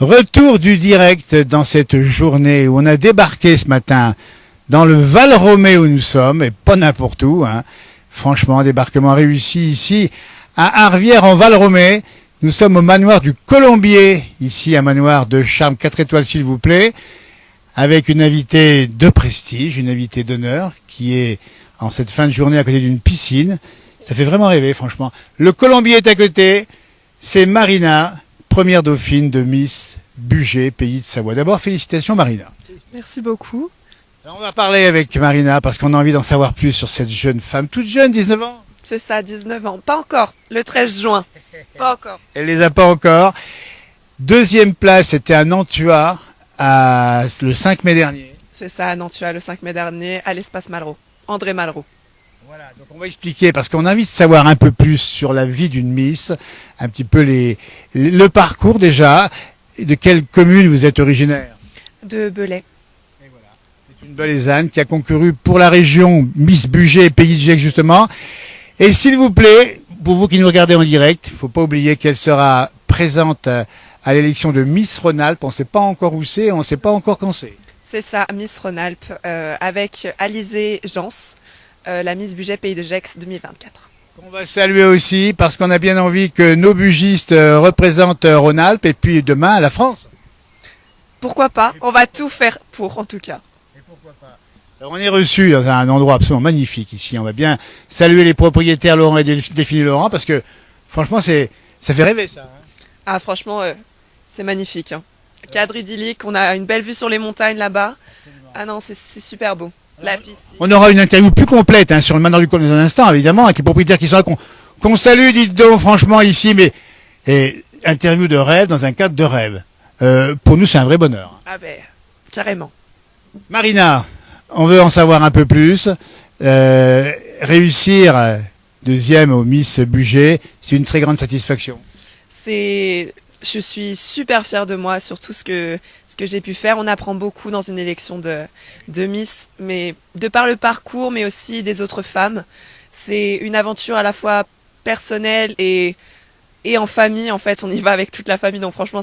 Retour du direct dans cette journée où on a débarqué ce matin dans le Val-Romé où nous sommes, et pas n'importe où, hein. Franchement, débarquement réussi ici à Arvières en Val-Romé. Nous sommes au manoir du Colombier, ici un manoir de charme 4 étoiles s'il vous plaît, avec une invitée de prestige, une invitée d'honneur qui est en cette fin de journée à côté d'une piscine. Ça fait vraiment rêver franchement. Le Colombier est à côté, c'est Marina, première dauphine de Miss Bugey, pays de Savoie. D'abord, félicitations Marina. Merci beaucoup. Alors, on va parler avec Marina parce qu'on a envie d'en savoir plus sur cette jeune femme, toute jeune, 19 ans. C'est ça, 19 ans. Pas encore, le 13 juin. Pas encore. Elle les a pas encore. Deuxième place, c'était à Nantua, le 5 mai dernier. C'est ça, à Nantua, le 5 mai dernier, à l'espace Malraux. André Malraux. Voilà, donc on va expliquer, parce qu'on a envie de savoir un peu plus sur la vie d'une Miss, un petit peu le parcours déjà. De quelle commune vous êtes originaire? De Belay. Et voilà, c'est une Belaisanne qui a concouru pour la région Miss Bugey, Pays de Gex justement. Et s'il vous plaît, pour vous qui nous regardez en direct, il ne faut pas oublier qu'elle sera présente à l'élection de Miss Rhône-Alpes. On ne sait pas encore où c'est, on ne sait pas encore quand c'est. C'est ça, Miss Rhône-Alpes, avec Alizée Jans, la Miss Bugey Pays de Gex 2024. On va saluer aussi parce qu'on a bien envie que nos bugistes représentent Rhône-Alpes et puis demain la France. Pourquoi pas? On va tout faire pour, en tout cas. Et pourquoi pas. Alors, on est reçu dans un endroit absolument magnifique ici. On va bien saluer les propriétaires Laurent et Delphine Laurent parce que franchement ça fait rêver ça. Hein. Ah franchement, c'est magnifique. Hein. Cadre idyllique, on a une belle vue sur les montagnes là-bas. Ah non, c'est super beau. La piscine. On aura une interview plus complète hein, sur le manoir du Colombier dans un instant, évidemment, avec les propriétaires qui sont là, qu'on salue, dites donc, franchement, ici, mais interview de rêve dans un cadre de rêve. Pour nous, c'est un vrai bonheur. Ah ben, carrément. Marina, on veut en savoir un peu plus. Réussir deuxième au Miss Bugey, c'est une très grande satisfaction. Je suis super fière de moi sur tout ce que j'ai pu faire. On apprend beaucoup dans une élection de Miss, mais de par le parcours, mais aussi des autres femmes. C'est une aventure à la fois personnelle et en famille. En fait, on y va avec toute la famille. Donc franchement,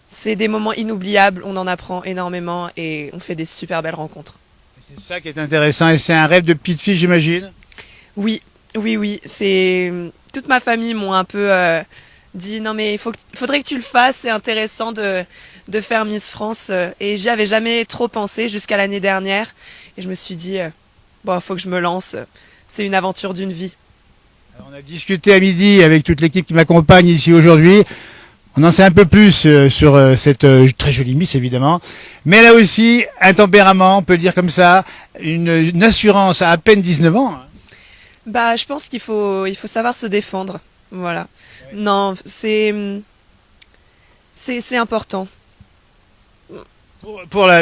c'est des moments inoubliables. On en apprend énormément et on fait des super belles rencontres. C'est ça qui est intéressant et c'est un rêve de petite fille, j'imagine. Oui. Toute ma famille m'ont un peu dit non mais faudrait que tu le fasses, c'est intéressant de faire Miss France et j'y avais jamais trop pensé jusqu'à l'année dernière et je me suis dit bon, faut que je me lance, c'est une aventure d'une vie. Alors, on a discuté à midi avec toute l'équipe qui m'accompagne ici aujourd'hui. On en sait un peu plus sur cette très jolie Miss évidemment, mais elle a aussi un tempérament, on peut le dire comme ça, une assurance à peine 19 ans. Bah je pense qu'il faut savoir se défendre. Voilà. Ouais. Non, c'est important.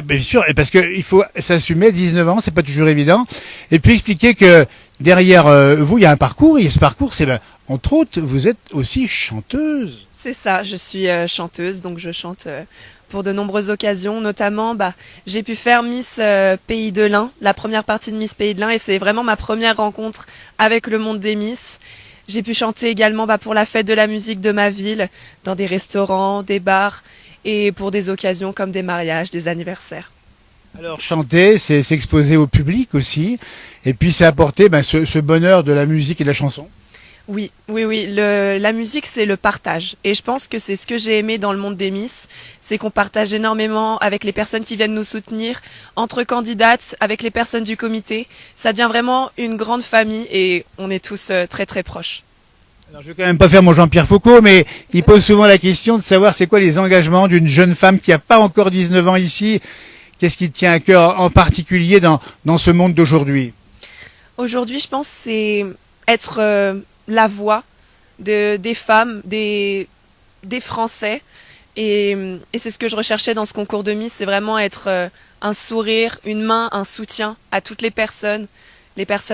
Bien sûr, et parce qu'il faut s'assumer, 19 ans, c'est pas toujours évident. Et puis expliquer que derrière vous, il y a un parcours, et ce parcours, c'est entre autres, vous êtes aussi chanteuse. C'est ça, je suis chanteuse, donc je chante pour de nombreuses occasions, notamment j'ai pu faire Miss Pays de l'Ain, la première partie de Miss Pays de l'Ain, et c'est vraiment ma première rencontre avec le monde des Miss. J'ai pu chanter également pour la fête de la musique de ma ville, dans des restaurants, des bars, et pour des occasions comme des mariages, des anniversaires. Alors chanter, c'est s'exposer au public aussi, et puis c'est apporter ce bonheur de la musique et de la chanson. Oui. La musique, c'est le partage. Et je pense que c'est ce que j'ai aimé dans le monde des Miss, c'est qu'on partage énormément avec les personnes qui viennent nous soutenir, entre candidates, avec les personnes du comité. Ça devient vraiment une grande famille et on est tous très très proches. Alors, je vais quand même pas faire mon Jean-Pierre Foucault, mais il pose souvent la question de savoir c'est quoi les engagements d'une jeune femme qui n'a pas encore 19 ans ici. Qu'est-ce qui te tient à cœur en particulier dans ce monde d'aujourd'hui? Aujourd'hui, je pense que c'est être la voix des femmes, des Français. Et c'est ce que je recherchais dans ce concours de Miss, c'est vraiment être un sourire, une main, un soutien à toutes les personnes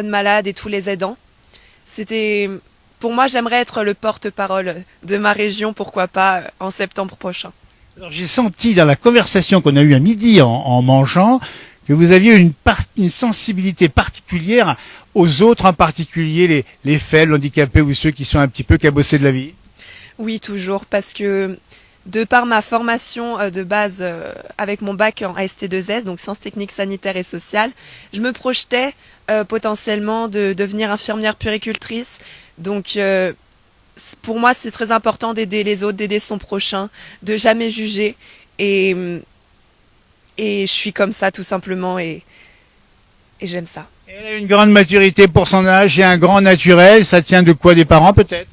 malades et tous les aidants. Pour moi, j'aimerais être le porte-parole de ma région, pourquoi pas, en septembre prochain. Alors, j'ai senti dans la conversation qu'on a eue à midi en mangeant que vous aviez une sensibilité particulière aux autres, en particulier les faibles, handicapés ou ceux qui sont un petit peu cabossés de la vie. Oui, toujours, parce que de par ma formation de base avec mon bac en AST2S, donc sciences techniques sanitaires et sociales, je me projetais potentiellement de devenir infirmière puéricultrice. Donc pour moi, c'est très important d'aider les autres, d'aider son prochain, de jamais juger. Et, et je suis comme ça tout simplement et j'aime ça. Elle a une grande maturité pour son âge et un grand naturel. Ça tient de quoi, des parents peut-être?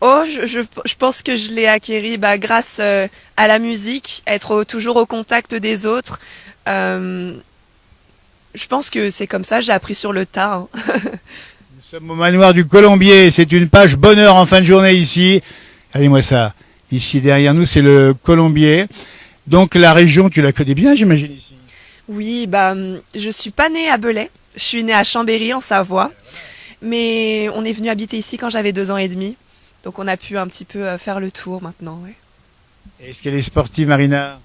Oh, je pense que je l'ai acquéri grâce à la musique, être toujours au contact des autres. Je pense que c'est comme ça, j'ai appris sur le tas. Hein. Nous sommes au manoir du Colombier. C'est une page bonheur en fin de journée ici. Regardez-moi ça. Ici derrière nous, c'est le Colombier. Donc la région, tu la connais bien, j'imagine ici. Oui, je suis pas née à Belay. Je suis née à Chambéry en Savoie. Mais on est venu habiter ici quand j'avais 2 ans et demi. Donc on a pu un petit peu faire le tour maintenant. Ouais. Est-ce qu'elle est sportive, Marina?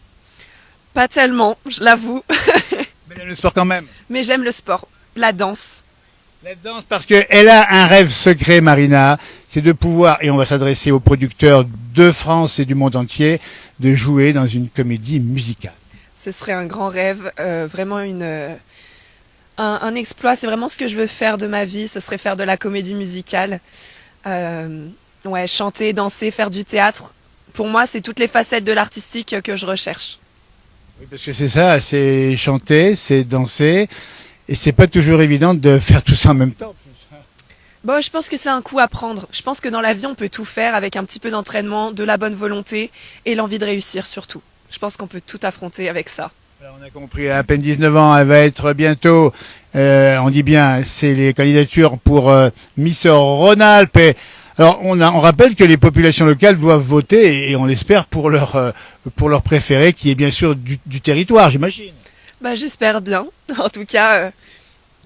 Pas tellement, je l'avoue. Mais elle aime le sport quand même. Mais j'aime le sport, la danse. La danse, parce qu'elle a un rêve secret, Marina, c'est de pouvoir, et on va s'adresser aux producteurs de France et du monde entier, de jouer dans une comédie musicale. Ce serait un grand rêve, vraiment un exploit. C'est vraiment ce que je veux faire de ma vie, ce serait faire de la comédie musicale. Ouais, chanter, danser, faire du théâtre. Pour moi, c'est toutes les facettes de l'artistique que je recherche. Oui, parce que c'est ça, c'est chanter, c'est danser, et c'est pas toujours évident de faire tout ça en même temps. Bon, je pense que c'est un coup à prendre. Je pense que dans la vie, on peut tout faire avec un petit peu d'entraînement, de la bonne volonté et l'envie de réussir surtout. Je pense qu'on peut tout affronter avec ça. Alors, on a compris, à peine 19 ans, elle va être bientôt, on dit bien, c'est les candidatures pour Miss Rhône-Alpes. Alors, on rappelle que les populations locales doivent voter, et on l'espère, pour leur préféré, qui est bien sûr du territoire, j'imagine. J'espère bien. En tout cas,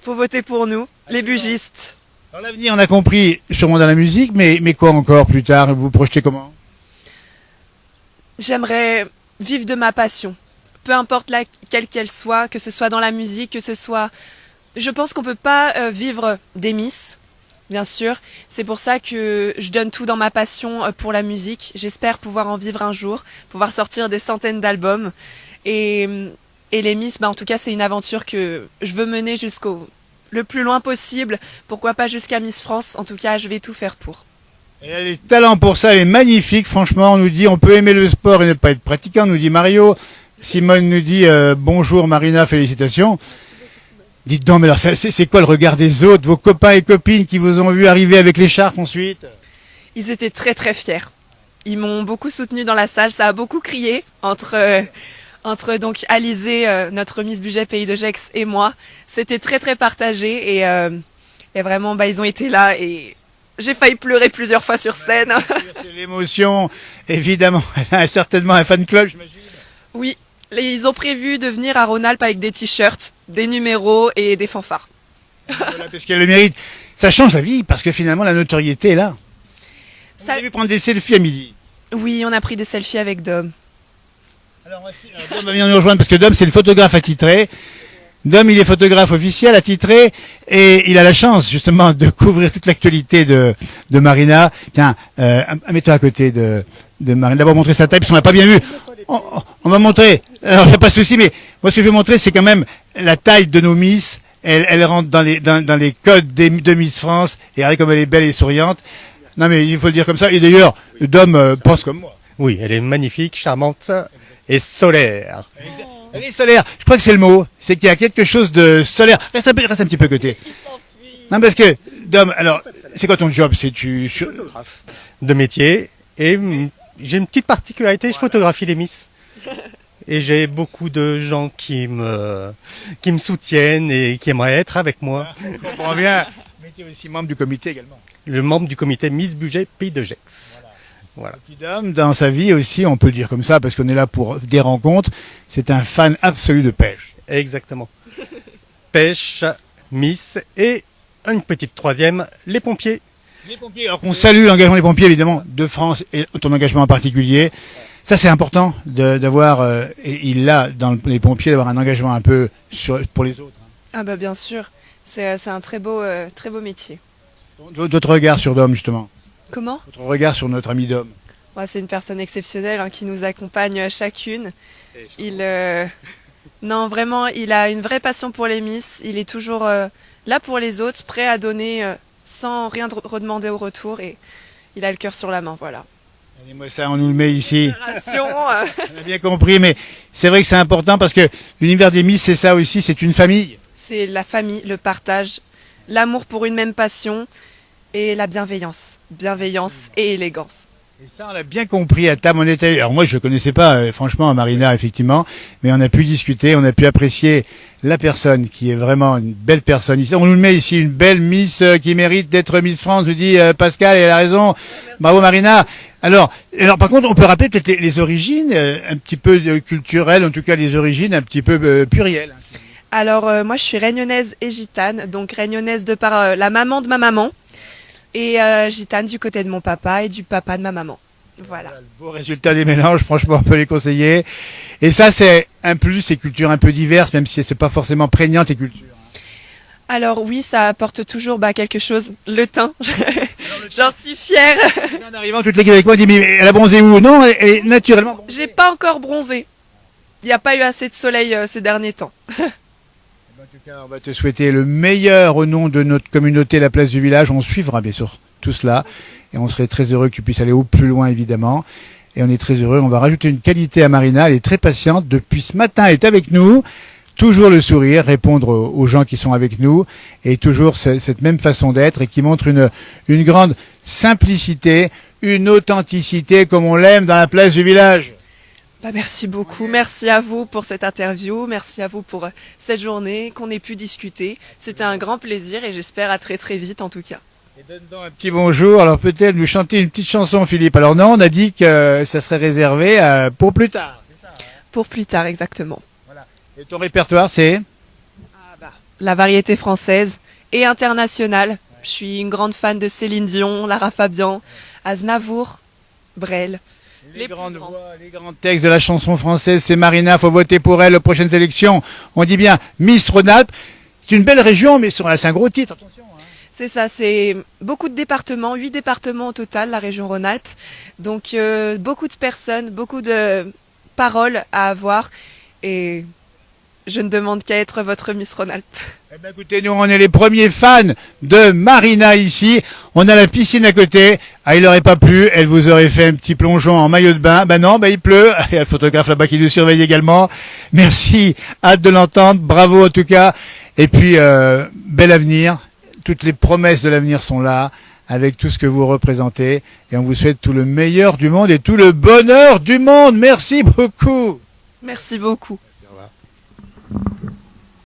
faut voter pour nous, les bugistes. Dans l'avenir, on a compris, sûrement dans la musique, mais quoi encore plus tard? Vous vous projetez comment? J'aimerais vivre de ma passion. Peu importe quelle qu'elle soit, que ce soit dans la musique, que ce soit... Je pense qu'on peut pas vivre des Miss, bien sûr. C'est pour ça que je donne tout dans ma passion pour la musique. J'espère pouvoir en vivre un jour, pouvoir sortir des centaines d'albums. Et les Miss, en tout cas, c'est une aventure que je veux mener le plus loin possible. Pourquoi pas jusqu'à Miss France. En tout cas, je vais tout faire pour. Elle a les talents pour ça, elle est magnifique. Franchement, on nous dit on peut aimer le sport et ne pas être pratiquant, nous dit Mario. Simone nous dit bonjour Marina, félicitations. Dites donc, mais alors c'est quoi le regard des autres, vos copains et copines qui vous ont vu arriver avec l'écharpe ensuite? Ils étaient très très fiers. Ils m'ont beaucoup soutenu dans la salle, ça a beaucoup crié entre donc Alizé, notre Miss Budget Pays de Gex, et moi. C'était très très partagé et vraiment ils ont été là et j'ai failli pleurer plusieurs fois sur scène. C'est l'émotion, évidemment. Elle a certainement un fan club, j'imagine. Oui, ils ont prévu de venir à Rhône-Alpes avec des t-shirts, des numéros et des fanfares. Voilà, parce qu'elle le mérite. Ça change la vie, parce que finalement, la notoriété est là. Vous avez prendre des selfies à midi. Oui, on a pris des selfies avec Dom. Alors, Dom va venir nous rejoindre, parce que Dom, c'est le photographe attitré. Dom, il est photographe officiel, attitré, et il a la chance, justement, de couvrir toute l'actualité de Marina. Tiens, mets-toi à côté de Marina. D'abord, montrer sa taille, parce qu'on l'a pas bien vu. On va montrer. Alors, il n'y a pas de souci, mais moi, ce que je veux montrer, c'est quand même la taille de nos Miss. Elle rentre dans les codes de Miss France, et regardez comme elle est belle et souriante. Non, mais il faut le dire comme ça. Et d'ailleurs, Dom pense comme moi. Oui, elle est magnifique, charmante et solaire. Elle est solaire. Je crois que c'est le mot. C'est qu'il y a quelque chose de solaire. Reste un petit peu à côté. Non, parce que, Dom, alors, c'est quoi ton job? Photographe de métier. Et j'ai une petite particularité, je photographie les Miss. Et j'ai beaucoup de gens qui me soutiennent et qui aimeraient être avec moi. Je comprends bien. Mais tu es aussi membre du comité également. Le membre du comité Miss Budget Pays de Gex. Voilà. Et puis Dom, dans sa vie aussi, on peut le dire comme ça, parce qu'on est là pour des rencontres, c'est un fan absolu de pêche. Exactement. Pêche, Miss et une petite troisième, les pompiers. Les pompiers, alors qu'on salue l'engagement des pompiers, évidemment, de France et ton engagement en particulier. Ça, c'est important d'avoir, et il a dans les pompiers, d'avoir un engagement un peu pour les autres. Ah bien sûr, c'est un très beau métier. Votre regard sur Dom, justement. Comment? Votre regard sur notre ami Dom. Ouais, c'est une personne exceptionnelle hein, qui nous accompagne chacune. Non, vraiment, il a une vraie passion pour les Miss. Il est toujours là pour les autres, prêt à donner sans rien redemander au retour. Et il a le cœur sur la main, voilà. Allez, moi, ça, on nous le met ici. Génération, On a bien compris, mais c'est vrai que c'est important parce que l'univers des Miss, c'est ça aussi, c'est une famille. c'est la famille, le partage, l'amour pour une même passion et la bienveillance. Bienveillance et élégance. Et ça, on l'a bien compris à table. On était, alors moi, je ne connaissais pas, franchement, Marina, effectivement, mais on a pu discuter, on a pu apprécier la personne qui est vraiment une belle personne. Ici, on nous le met ici, une belle Miss qui mérite d'être Miss France, nous dit Pascal, et elle a raison. Bravo, Marina. Alors, par contre, on peut rappeler peut-être les origines, un petit peu culturelles, en tout cas les origines un petit peu plurielles. Alors, moi, je suis réunionnaise et gitane, donc réunionnaise de par la maman de ma maman et gitane du côté de mon papa et du papa de ma maman. Voilà. Le beau résultat des mélanges, franchement, on peut les conseiller. Et ça, c'est un plus, ces cultures un peu diverses, même si c'est pas forcément prégnante, les cultures. Alors oui, ça apporte toujours quelque chose, le teint. J'en suis fière. En arrivant, toute l'équipe avec moi dit, mais elle a bronzé où? Non, elle est naturellement bronzée. J'ai pas encore bronzé. Il n'y a pas eu assez de soleil ces derniers temps. En tout cas, on va te souhaiter le meilleur au nom de notre communauté, la place du village. On suivra bien sûr tout cela et on serait très heureux que tu puisses aller au plus loin évidemment. Et on est très heureux. On va rajouter une qualité à Marina. Elle est très patiente. Depuis ce matin, elle est avec nous. Toujours le sourire, répondre aux gens qui sont avec nous et toujours cette même façon d'être et qui montre une grande simplicité, une authenticité comme on l'aime dans la place du village. Merci beaucoup. Merci à vous pour cette interview. Merci à vous pour cette journée qu'on ait pu discuter. C'était un grand plaisir et j'espère à très très vite en tout cas. Et donne donc un petit bonjour. Alors peut-être nous chanter une petite chanson, Philippe. Alors non, on a dit que ça serait réservé pour plus tard. C'est ça, hein? Pour plus tard, exactement. Voilà. Et ton répertoire, c'est la variété française et internationale. Je suis une grande fan de Céline Dion, Lara Fabian, Aznavour, Brel. Les grandes voix, les grands textes de la chanson française, c'est Marina, faut voter pour elle aux prochaines élections. On dit bien Miss Rhône-Alpes. C'est une belle région, mais c'est un gros titre, attention. Hein. C'est ça, c'est beaucoup de départements, 8 départements au total, la région Rhône-Alpes. Donc beaucoup de personnes, beaucoup de paroles à avoir. Et je ne demande qu'à être votre Miss Rhône-Alpes. Eh ben écoutez, nous on est les premiers fans de Marina ici. On a la piscine à côté. Ah, il aurait pas plu, elle vous aurait fait un petit plongeon en maillot de bain. Ben non, il pleut. Il y a le photographe là-bas qui nous surveille également. Merci, hâte de l'entendre. Bravo en tout cas. Et puis, bel avenir. Toutes les promesses de l'avenir sont là, avec tout ce que vous représentez. Et on vous souhaite tout le meilleur du monde et tout le bonheur du monde. Merci beaucoup. Merci beaucoup.